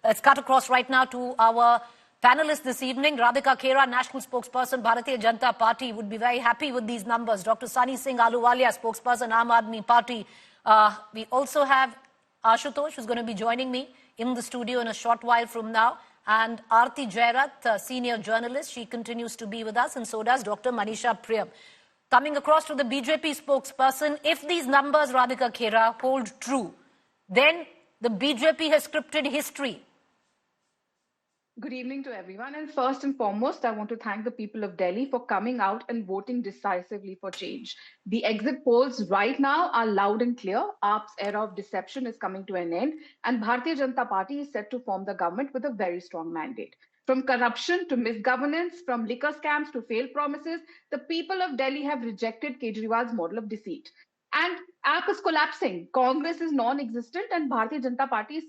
Let's cut across right now to our panelists this evening. Radhika Khera, National Spokesperson, Bharatiya Janata Party, would be very happy with these numbers. Dr. Sunny Singh Ahluwalia, Spokesperson, Aam Aadmi Party. We also have Ashutosh, who's going to be joining me in the studio in a short while from now. And Aarti Jairat, senior journalist, she continues to be with us, and so does Dr. Manisha Priyam. Coming across to the BJP spokesperson, if these numbers, Radhika Khera, hold true, then the BJP has scripted history. Good evening to everyone. And first and foremost, I want to thank the people of Delhi for coming out and voting decisively for change. The exit polls right now are loud and clear. AAP's era of deception is coming to an end, and Bharatiya Janata Party is set to form the government with a very strong mandate. From corruption to misgovernance, from liquor scams to failed promises, the people of Delhi have rejected Kejriwal's model of deceit. And AAP is collapsing. Congress is non-existent, and Bharatiya Janata Party is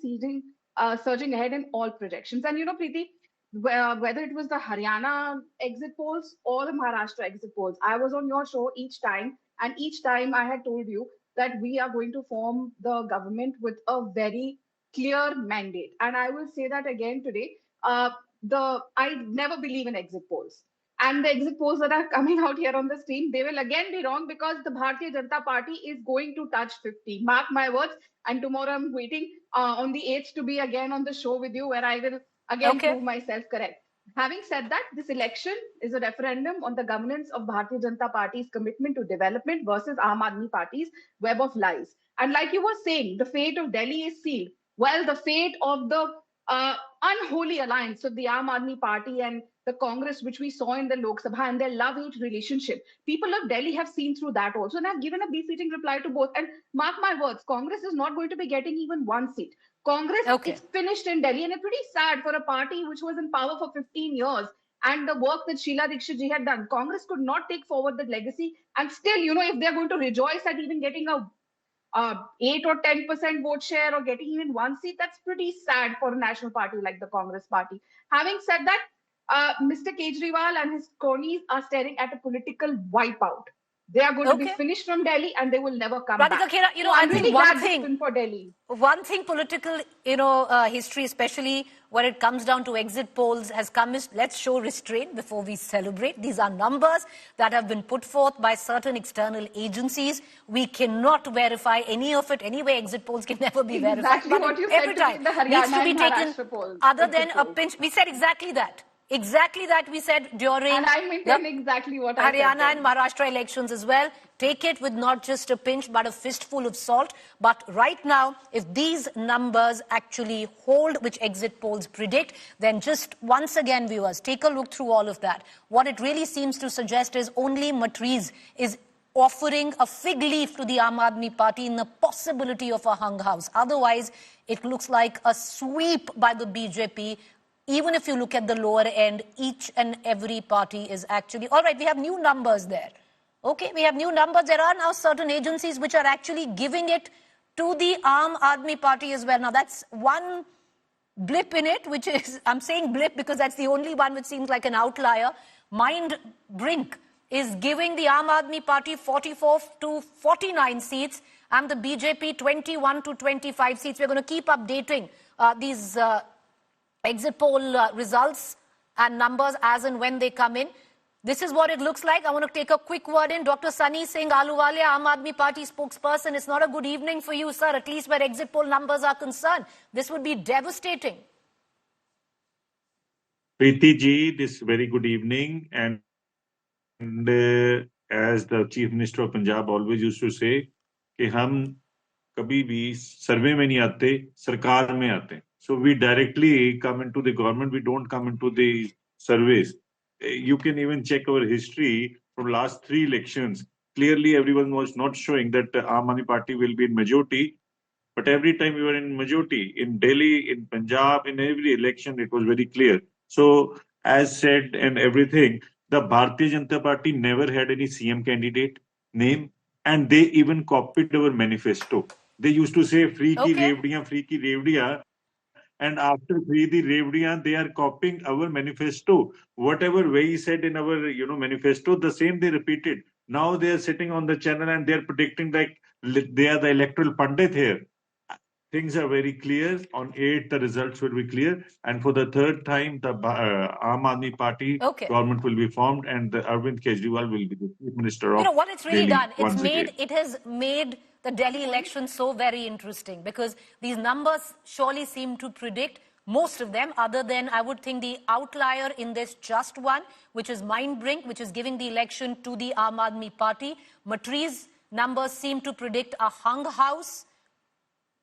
surging ahead in all projections. And Preeti, whether it was the Haryana exit polls or the Maharashtra exit polls, I was on your show each time, and each time I had told you that we are going to form the government with a very clear mandate. And I will say that again today. I never believe in exit polls. And the exit polls that are coming out here on the stream, they will again be wrong, because the Bharatiya Janata Party is going to touch 50. Mark my words. And tomorrow I'm waiting on the 8th to be again on the show with you, where I will again prove myself correct. Having said that, this election is a referendum on the governance of Bharatiya Janata Party's commitment to development versus Aam Aadmi Party's web of lies. And like you were saying, the fate of Delhi is sealed. Well, the fate of the unholy alliance of the Aam Aadmi Party and the Congress, which we saw in the Lok Sabha, and their love-hate relationship. People of Delhi have seen through that also, and I've given a befitting reply to both. And mark my words, Congress is not going to be getting even one seat. Congress is finished in Delhi, and it's pretty sad for a party which was in power for 15 years. And the work that Sheila Dikshit ji had done, Congress could not take forward that legacy. And still, if they're going to rejoice at even getting a 8 or 10% vote share or getting even one seat, that's pretty sad for a national party like the Congress party. Having said that, Mr. Kejriwal and his cronies are staring at a political wipeout. They are going to be finished from Delhi, and they will never come back. Khera, I think one thing for Delhi. One thing political, history, especially when it comes down to exit polls, has come is, let's show restraint before we celebrate. These are numbers that have been put forth by certain external agencies. We cannot verify any of it. Anyway, exit polls can never be verified. Exactly what you said time the Haryana needs to be taken polls, other than a pinch. We said exactly that. Exactly that we said during and I maintain exactly what I Haryana and Maharashtra elections as well. Take it with not just a pinch but a fistful of salt. But right now, if these numbers actually hold, which exit polls predict, then just once again, viewers, take a look through all of that. What it really seems to suggest is only Matriz is offering a fig leaf to the Aam Aadmi Party in the possibility of a hung house. Otherwise, it looks like a sweep by the BJP. Even if you look at the lower end, each and every party is actually... All right, we have new numbers there. Okay, we have new numbers. There are now certain agencies which are actually giving it to the Aam Aadmi Party as well. Now, that's one blip in it, which is... I'm saying blip because that's the only one which seems like an outlier. Mind Brink is giving the Aam Aadmi Party 44 to 49 seats and the BJP 21 to 25 seats. We're going to keep updating these... exit poll results and numbers as and when they come in. This is what it looks like. I want to take a quick word in. Dr. Sunny Singh Ahluwalia, Aam Aadmi Party spokesperson. It's not a good evening for you, sir, at least where exit poll numbers are concerned. This would be devastating. Preeti ji, this very good evening. And as the Chief Minister of Punjab always used to say, कि हम कभी भी सर्वे में नहीं आते, सरकार में आते. So we directly come into the government. We don't come into the surveys. You can even check our history from last 3 elections. Clearly, everyone was not showing that Aam Aadmi Party will be in majority. But every time we were in majority, in Delhi, in Punjab, in every election, it was very clear. So, as said and everything, the Bharatiya Janata Party never had any CM candidate name, and they even copied our manifesto. They used to say, free ki revdiyan. And after free the revdiyan, they are copying our manifesto. Whatever we said in our manifesto, the same they repeated. Now they are sitting on the channel and they are predicting like they are the electoral pundit here. things are very clear. On 8th, the results will be clear. And for the third time, the Aam Aadmi Party government will be formed, and the Arvind Kejriwal will be the Chief Minister of what it's really Delhi done, again. it has made the Delhi election so very interesting, because these numbers surely seem to predict most of them, other than, I would think, the outlier in this just one, which is Mindbrink, which is giving the election to the Aam Aadmi Party. Matri's numbers seem to predict a hung house,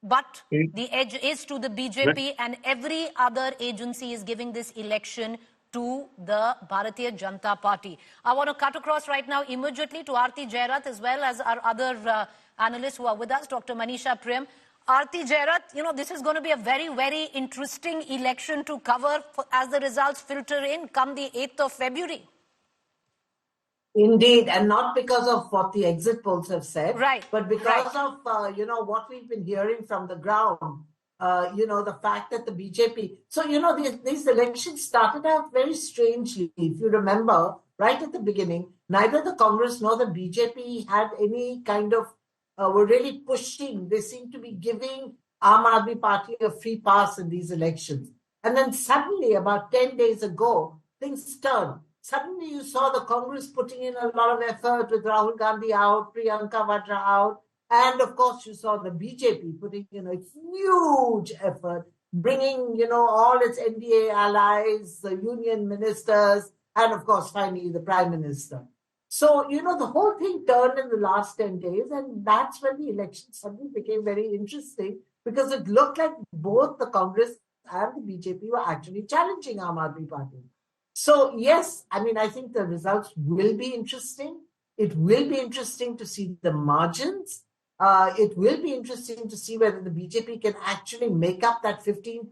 but the edge is to the BJP, and every other agency is giving this election to the Bharatiya Janata Party. I want to cut across right now immediately to Aarti Jairath, as well as our other analysts who are with us, Dr. Manisha Prem. Aarti Jairath, this is going to be a very, very interesting election to cover as the results filter in come the 8th of February. Indeed, and not because of what the exit polls have said, right, but because of, what we've been hearing from the ground, the fact that the BJP... So, these elections started out very strangely. If you remember, right at the beginning, neither the Congress nor the BJP had any kind of... were really pushing. They seemed to be giving Aam Aadmi Party a free pass in these elections. And then suddenly, about 10 days ago, things turned. Suddenly you saw the Congress putting in a lot of effort with Rahul Gandhi out, Priyanka Vadra out, and of course you saw the BJP putting in a huge effort, bringing, all its NDA allies, the union ministers, and of course finally the Prime Minister. So, the whole thing turned in the last 10 days, and that's when the election suddenly became very interesting, because it looked like both the Congress and the BJP were actually challenging Aam Aadmi Party. So, yes, I think the results will be interesting. It will be interesting to see the margins. It will be interesting to see whether the BJP can actually make up that 15%,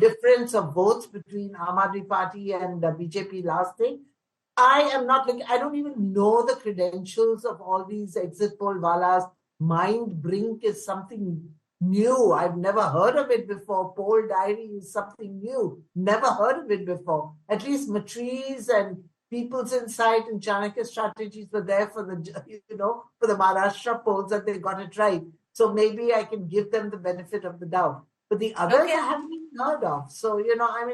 difference of votes between Aam Aadmi Party and the BJP last thing. I don't even know the credentials of all these exit poll walas. Mindbrink is something new. I've never heard of it before. Poll Diary is something new. Never heard of it before. At least Matri's and People's Insight and Chanakya Strategies were there for the Maharashtra polls, that they got it right. So maybe I can give them the benefit of the doubt. But the others I haven't even heard of. So,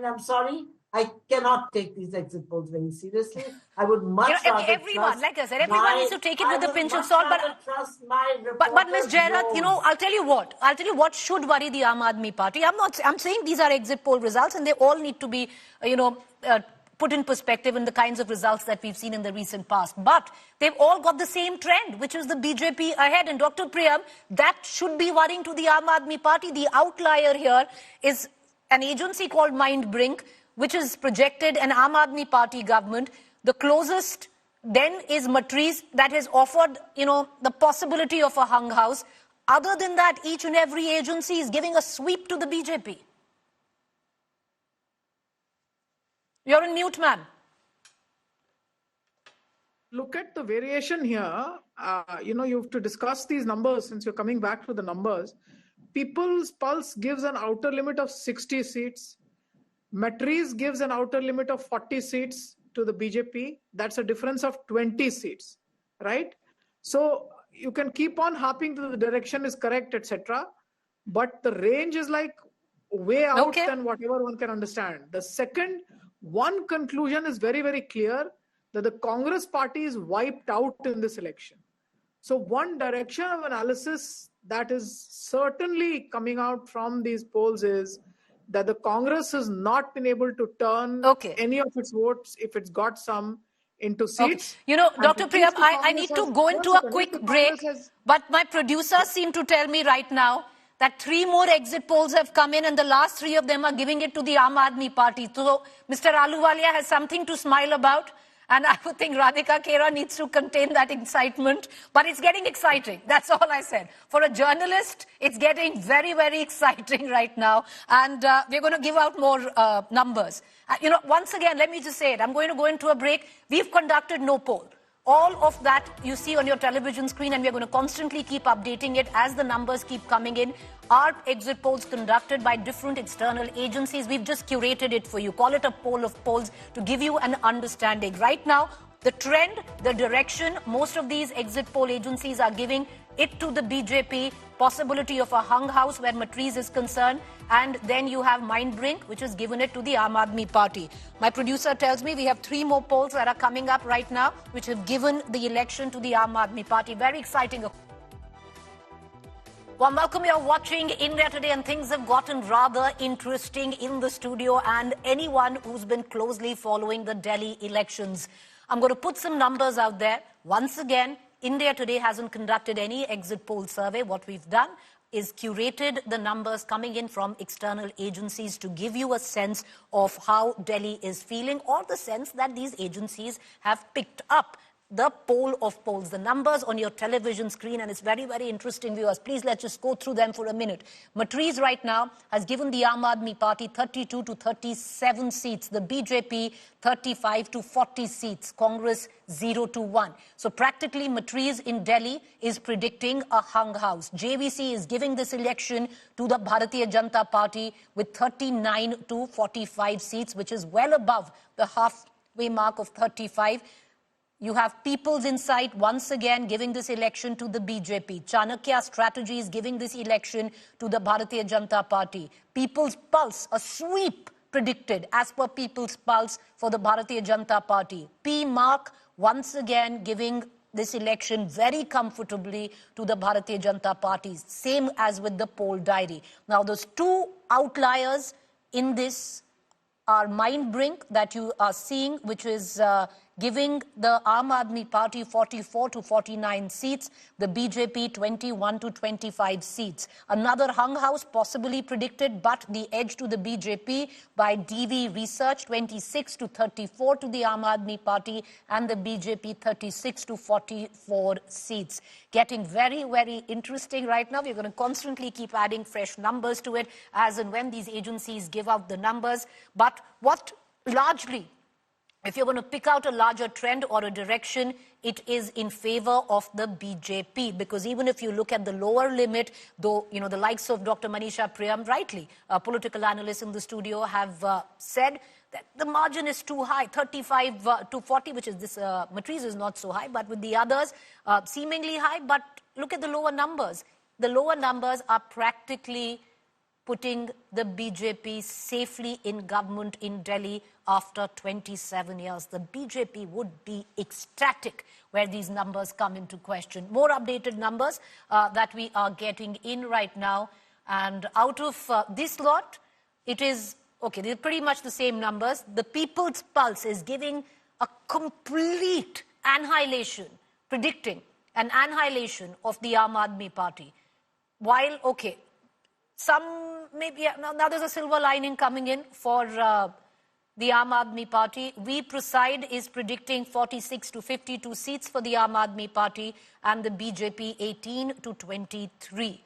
I'm sorry. I cannot take these exit polls very seriously. I would much rather everyone, like I said, everyone needs to take it with a pinch of salt. But Ms. Jairath, I'll tell you what should worry the Aam Aadmi Party. I'm saying these are exit poll results, and they all need to be, put in perspective in the kinds of results that we've seen in the recent past. But they've all got the same trend, which is the BJP ahead. And Dr. Priyam, that should be worrying to the Aam Aadmi Party. The outlier here is an agency called Mindbrink, which is projected an Aam Aadmi Party government. The closest then is Matri's, that has offered, the possibility of a hung house. Other than that, each and every agency is giving a sweep to the BJP. You're in mute, ma'am. Look at the variation here. You have to discuss these numbers since you're coming back to the numbers. People's Pulse gives an outer limit of 60 seats. Matri's gives an outer limit of 40 seats to the BJP. That's a difference of 20 seats, right? So you can keep on harping to the direction is correct, etc. But the range is like way out than whatever one can understand. The second one conclusion is very, very clear, that the Congress party is wiped out in this election. So one direction of analysis that is certainly coming out from these polls is that the Congress has not been able to turn any of its votes, if it's got some, into seats. Dr. Priyam, I need to go into a quick break, but my producers seem to tell me right now that 3 more exit polls have come in, and the last 3 of them are giving it to the Aam Aadmi Party. So Mr. Ahluwalia has something to smile about. And I would think Radhika Khera needs to contain that excitement. But it's getting exciting. That's all I said. For a journalist, it's getting very, very exciting right now. And we're going to give out more numbers. Once again, let me just say it. I'm going to go into a break. We've conducted no poll. All of that you see on your television screen, and we're going to constantly keep updating it as the numbers keep coming in. Are exit polls conducted by different external agencies? We've just curated it for you. Call it a poll of polls to give you an understanding. Right now, the trend, the direction most of these exit poll agencies are giving it to the BJP, possibility of a hung house where Matriz is concerned, and then you have Mindbrink, which has given it to the Aam Aadmi Party. My producer tells me we have 3 more polls that are coming up right now, which have given the election to the Aam Aadmi Party. Very exciting. Well, welcome. You're watching India Today, and things have gotten rather interesting in the studio and anyone who's been closely following the Delhi elections. I'm going to put some numbers out there. Once again, India Today hasn't conducted any exit poll survey. What we've done is curated the numbers coming in from external agencies to give you a sense of how Delhi is feeling, or the sense that these agencies have picked up the poll of polls, the numbers on your television screen, and it's very, very interesting, viewers. Please, let's just go through them for a minute. Matriz right now has given the Aam Aadmi Party 32 to 37 seats, the BJP 35 to 40 seats, Congress 0 to 1. So practically Matriz in Delhi is predicting a hung house. JVC is giving this election to the Bharatiya Janata Party with 39 to 45 seats, which is well above the halfway mark of 35. You have People's Insight once again giving this election to the BJP. Chanakya Strategies giving this election to the Bharatiya Janata Party. People's Pulse, a sweep predicted as per People's Pulse for the Bharatiya Janata Party. P-Mark once again giving this election very comfortably to the Bharatiya Janata Party. Same as with the poll diary. Now, those 2 outliers in this are Mindbrink that you are seeing, which is giving the Aam Aadmi Party 44 to 49 seats, the BJP 21 to 25 seats. Another hung house possibly predicted, but the edge to the BJP by DV Research, 26 to 34 to the Aam Aadmi Party, and the BJP 36 to 44 seats. Getting very, very interesting right now. We're going to constantly keep adding fresh numbers to it as and when these agencies give out the numbers. But what largely, if you're going to pick out a larger trend or a direction, it is in favor of the BJP. Because even if you look at the lower limit, though, you know, the likes of Dr. Manisha Priyam, rightly, a political analyst in the studio, have said that the margin is too high, 35 to 40, which is this, Matriz is not so high, but with the others, seemingly high. But look at the lower numbers. The lower numbers are practically putting the BJP safely in government in Delhi after 27 years. The BJP would be ecstatic where these numbers come into question. More updated numbers that we are getting in right now. And out of this lot, it is, okay, they're pretty much the same numbers. The People's Pulse is giving a complete annihilation, predicting an annihilation of the Aam Aadmi Party. While, okay, some maybe, now there's a silver lining coming in for the Aam Aadmi Party. We Preside is predicting 46 to 52 seats for the Aam Aadmi Party, and the BJP 18 to 23.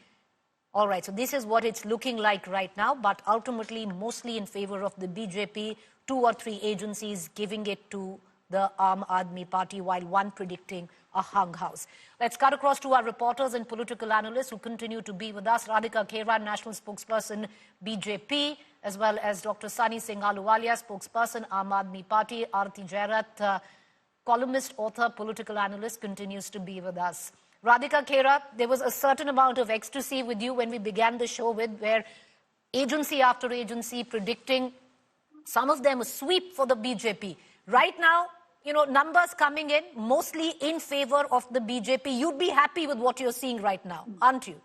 All right, so this is what it's looking like right now, but ultimately mostly in favor of the BJP, 2 or 3 agencies giving it to the Aam Aadmi Party, while one predicting a hung house. Let's cut across to our reporters and political analysts who continue to be with us. Radhika Khera, National Spokesperson, BJP, as well as Dr. Sunny Singh Ahluwalia, Spokesperson, Aam Aadmi Party. Aarti Jairat, columnist, author, political analyst, continues to be with us. Radhika Khera, there was a certain amount of ecstasy with you when we began the show with, where agency after agency predicting, some of them a sweep for the BJP. Right now, you know, numbers coming in mostly in favor of the BJP. You'd be happy with what you're seeing right now, aren't you?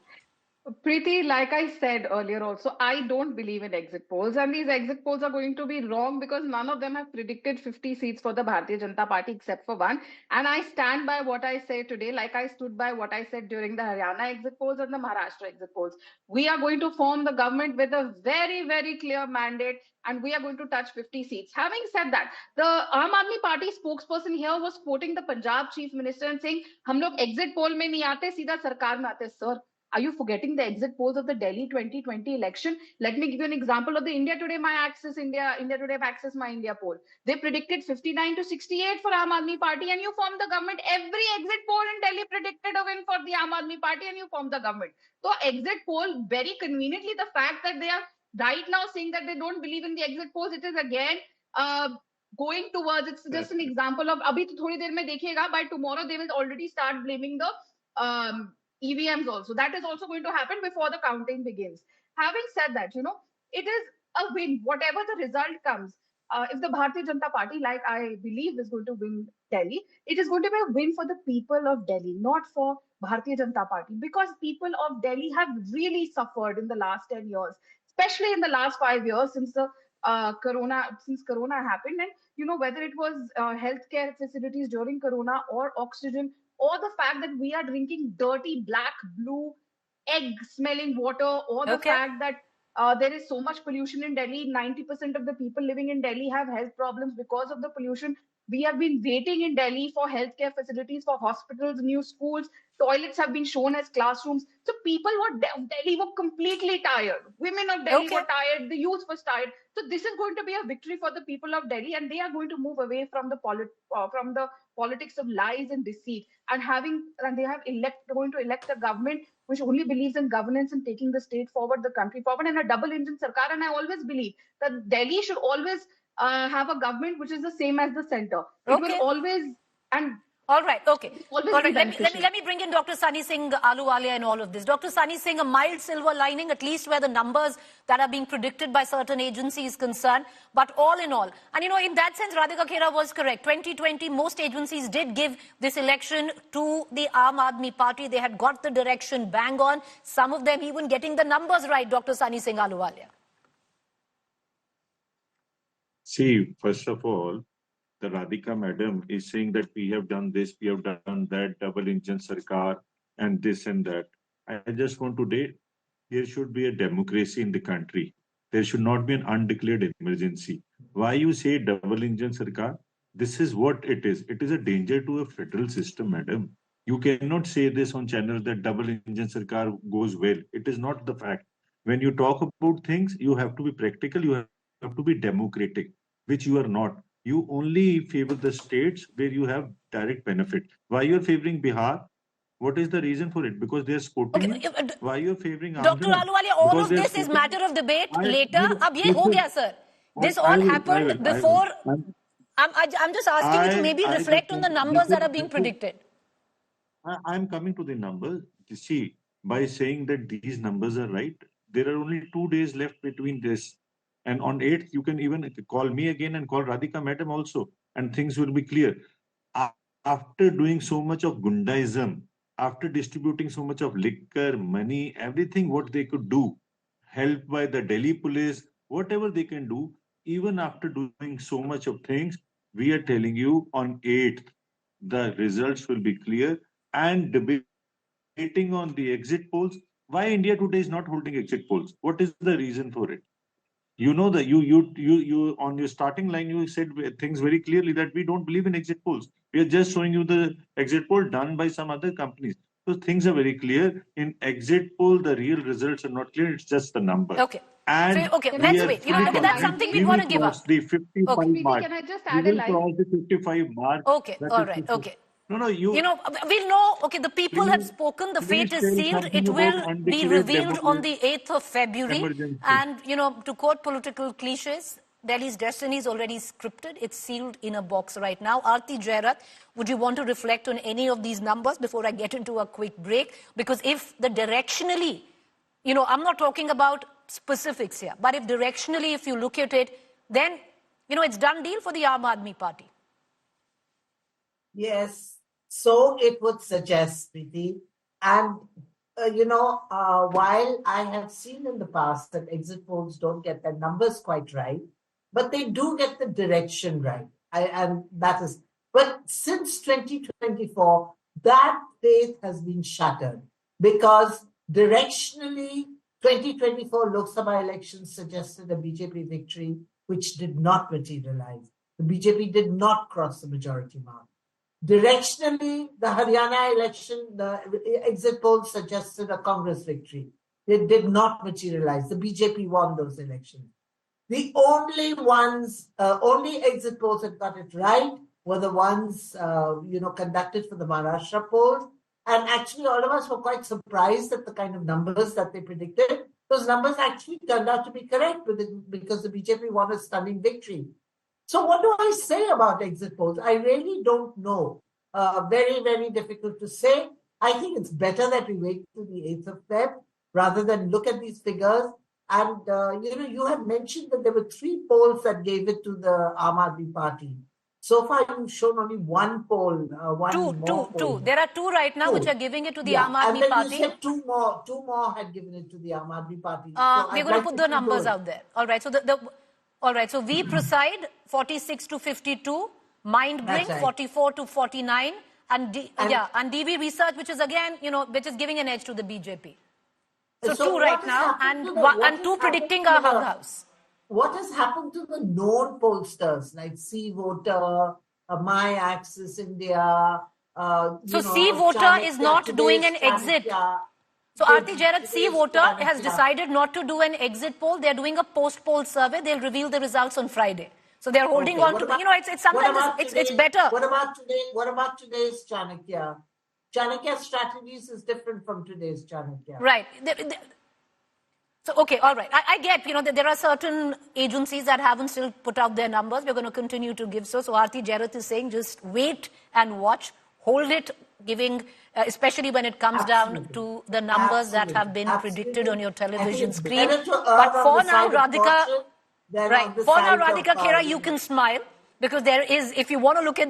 Preeti, like I said earlier also, I don't believe in exit polls, and these exit polls are going to be wrong because none of them have predicted 50 seats for the Bharatiya Janata Party except for one. And I stand by what I say today, like I stood by what I said during the Haryana exit polls and the Maharashtra exit polls. We are going to form the government with a very, very clear mandate, and we are going to touch 50 seats. Having said that, the Aam Aadmi Party spokesperson here was quoting the Punjab chief minister and saying, "Hum log exit poll mein nahi aate, seedha sarkar mein aate." Sir, are you forgetting the exit polls of the Delhi 2020 election? Let me give you an example of the India Today Access My India poll. They predicted 59 to 68 for Aam Aadmi Party, and you formed the government. Every exit poll in Delhi predicted a win for the Aam Aadmi Party, and you formed the government. So exit poll, very conveniently, the fact that they are right now saying that they don't believe in the exit polls, it is again going towards, it's just an example of, abhi to thodi der mein dekhega, by tomorrow they will already start blaming the EVMs also. That is also going to happen before the counting begins. Having said that, it is a win, whatever the result comes. If the Bharatiya Janata Party, like I believe, is going to win Delhi, it is going to be a win for the people of Delhi, not for Bharatiya Janata Party, because people of Delhi have really suffered in the last 10 years, especially in the last 5 years since the Corona happened. And whether it was healthcare facilities during Corona, or oxygen, or the fact that we are drinking dirty black, blue, egg smelling water, or the Okay. fact that there is so much pollution in Delhi. 90% of the people living in Delhi have health problems because of the pollution. We have been waiting in Delhi for healthcare facilities, for hospitals, new schools. Toilets have been shown as classrooms. So people of Delhi were completely tired. Women of Delhi were tired. The youth was tired. So this is going to be a victory for the people of Delhi, and they are going to move away from the politics of lies and deceit, and they have going to elect a government which only believes in governance and taking the state forward, the country forward, and a double engine sarkar. And I always believe that Delhi should always have a government which is the same as the center. It will always, and all right, okay. always All be right, beneficial. let me bring in Dr. Sunny Singh Ahluwalia in all of this. Dr. Sunny Singh, a mild silver lining, at least where the numbers that are being predicted by certain agencies concerned, but all in all. And in that sense, Radhika Khera was correct. 2020, most agencies did give this election to the Aam Aadmi Party. They had got the direction bang on. Some of them even getting the numbers right, Dr. Sunny Singh Ahluwalia. See, first of all, the Radhika madam is saying that we have done this, we have done that, double engine sarkar, and this and that. I just want to say, there should be a democracy in the country. There should not be an undeclared emergency. Why you say double engine sarkar? This is what it is. It is a danger to a federal system, madam. You cannot say this on channel that double engine sarkar goes well. It is not the fact. When you talk about things, you have to be practical, you have to be democratic, which you are not. You only favor the states where you have direct benefit. Why you are favoring Bihar? What is the reason for it? Because they are supporting you. Why you are favoring Dr. Andhra? Ahluwalia, all Because of they are this is supporting matter of debate later. Ab ye ho gaya, sir. This I all will, happened before. I'm just asking you to maybe reflect on the numbers that are being predicted. I'm coming to the numbers. You see, by saying that these numbers are right, there are only 2 days left between this. And on 8th, you can even call me again and call Radhika madam also, and things will be clear. After doing so much of gundaism, after distributing so much of liquor, money, everything what they could do, helped by the Delhi police, whatever they can do, even after doing so much of things, we are telling you on 8th, the results will be clear, and debating on the exit polls. Why India today is not holding exit polls? What is the reason for it? You know that you on your starting line, you said things very clearly that we don't believe in exit polls. We are just showing you the exit poll done by some other companies. So things are very clear. In exit poll, the real results are not clear. It's just the number. Okay. And so, okay, we let's are wait. fully Okay, that's confident something we we want will to give up. cross the 55 Okay. mark. Can I just We add a will line? cross the 55 mark. Okay, That all is right, 50. okay. No, We'll know, okay, the people have spoken, the fate is tell sealed. something It will about be undeclared revealed on the 8th of February. emergency. And, to quote political cliches, Delhi's destiny is already scripted. It's sealed in a box right now. Aarti Jairat, would you want to reflect on any of these numbers before I get into a quick break? Because if the directionally, I'm not talking about specifics here, but if directionally, if you look at it, then, it's done deal for the Aam Aadmi Party. Yes, so it would suggest, Preeti. And, while I have seen in the past that exit polls don't get their numbers quite right, but they do get the direction right. But since 2024, that faith has been shattered because directionally, 2024 Lok Sabha elections suggested a BJP victory, which did not materialize. The BJP did not cross the majority mark. Directionally, the Haryana election, the exit polls suggested a Congress victory. It did not materialize. The BJP won those elections. The only exit polls that got it right were the ones, conducted for the Maharashtra polls. And actually, all of us were quite surprised at the kind of numbers that they predicted. Those numbers actually turned out to be correct because the BJP won a stunning victory. So what do I say about exit polls? I really don't know. Very, very difficult to say. I think it's better that we wait till the 8th of Feb rather than look at these figures. And, you have mentioned that there were 3 polls that gave it to the Aam Aadmi Party. So far, you've shown only 1 poll. Two. There are 2 right now which are giving it to the Aam Aadmi and then Party. You said 2 more had given it to the Aam Aadmi Party. We're going to put the numbers out there. All right. So all right. So we preside 46 to 52, Mind Blink 44 to 49, and DV Research, which is again, which is giving an edge to the BJP. So 2 right now, and 2 predicting our house. What has happened to the known pollsters like C Voter, My Axis India? C Voter is not doing an exit. So Aarti Jarat, C Voter has decided not to do an exit poll. They're doing a post-poll survey. They'll reveal the results on Friday. So they're holding on to, it's sometimes it's better. What about today? What about today's Chanakya? Chanakya's strategies is different from today's Chanakya. Right. So, okay, all right. I get, that there are certain agencies that haven't still put out their numbers. We're going to continue to give so. So Aarti Jarat is saying just wait and watch, hold it, giving, especially when it comes down to the numbers that have been predicted on your television screen. But for now, Radhika, Khera, you can smile because there is, if you want to look at the